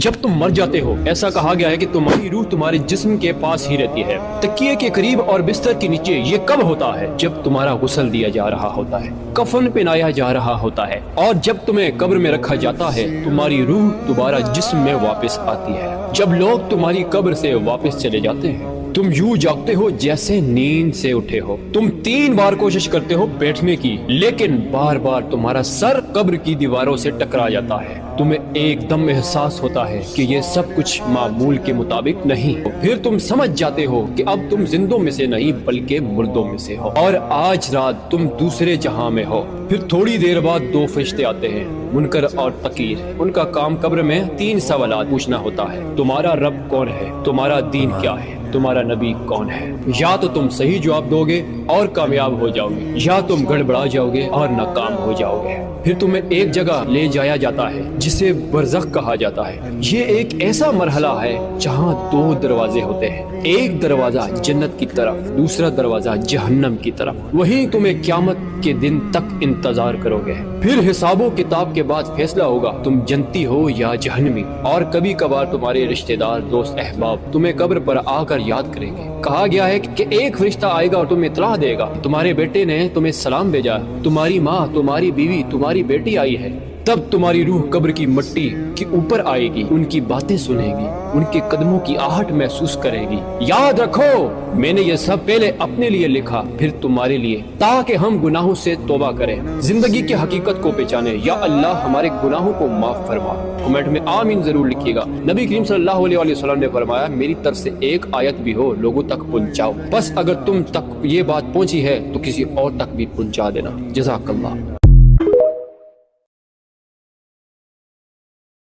جب تم مر جاتے ہو ایسا کہا گیا ہے کہ تمہاری روح تمہارے جسم کے پاس ہی رہتی ہے، تکیے کے قریب اور بستر کے نیچے۔ یہ کب ہوتا ہے؟ جب تمہارا غسل دیا جا رہا ہوتا ہے، کفن پہنایا جا رہا ہوتا ہے، اور جب تمہیں قبر میں رکھا جاتا ہے تمہاری روح دوبارہ جسم میں واپس آتی ہے۔ جب لوگ تمہاری قبر سے واپس چلے جاتے ہیں تم یوں جاگتے ہو جیسے نیند سے اٹھے ہو۔ تم 3 بار کوشش کرتے ہو بیٹھنے کی، لیکن بار بار تمہارا سر قبر کی دیواروں سے ٹکرا جاتا ہے۔ تمہیں ایک دم احساس ہوتا ہے کہ یہ سب کچھ معمول کے مطابق نہیں۔ پھر تم سمجھ جاتے ہو کہ اب تم زندوں میں سے نہیں بلکہ مردوں میں سے ہو، اور آج رات تم دوسرے جہاں میں ہو۔ پھر تھوڑی دیر بعد 2 فرشتے آتے ہیں، منکر اور نکیر۔ ان کا کام قبر میں 3 سوالات پوچھنا ہوتا ہے۔ تمہارا رب کون ہے؟ تمہارا دین کیا ہے؟ تمہارا نبی کون ہے؟ یا تو تم صحیح جواب دو گے اور کامیاب ہو جاؤ گے، یا تم گڑبڑا جاؤ گے اور ناکام ہو جاؤ گے۔ پھر تمہیں ایک جگہ لے جایا جاتا ہے جسے برزخ کہا جاتا ہے۔ یہ ایک ایسا مرحلہ ہے جہاں 2 دروازے ہوتے ہیں، ایک دروازہ جنت کی طرف، دوسرا دروازہ جہنم کی طرف۔ وہیں تمہیں قیامت کے دن تک انتظار کرو گے۔ پھر حساب و کتاب کے بعد فیصلہ ہوگا تم جنتی ہو یا جہنمی۔ اور کبھی کبھار تمہارے رشتہ دار، دوست، احباب تمہیں قبر پر آ کر یاد کریں گے۔ کہا گیا ہے کہ ایک فرشتہ آئے گا اور تمہیں اطلاع دے گا، تمہارے بیٹے نے تمہیں سلام بھیجا، تمہاری ماں، تمہاری بیوی، تمہاری بیٹی آئی ہے۔ تب تمہاری روح قبر کی مٹی کے اوپر آئے گی، ان کی باتیں سنے گی، ان کے قدموں کی آہٹ محسوس کرے گی۔ یاد رکھو میں نے یہ سب پہلے اپنے لیے لکھا پھر تمہارے لیے، تاکہ ہم گناہوں سے توبہ کریں، زندگی کی حقیقت کو پہچانیں۔ یا اللہ ہمارے گناہوں کو معاف فرما۔ کمنٹ میں آمین ضرور لکھیے گا۔ نبی کریم صلی اللہ علیہ وسلم نے فرمایا میری طرف سے ایک آیت بھی ہو لوگوں تک پہنچاؤ، بس اگر تم تک یہ بات پہنچی ہے تو کسی اور تک بھی پہنچا دینا۔ جزاک اللہ۔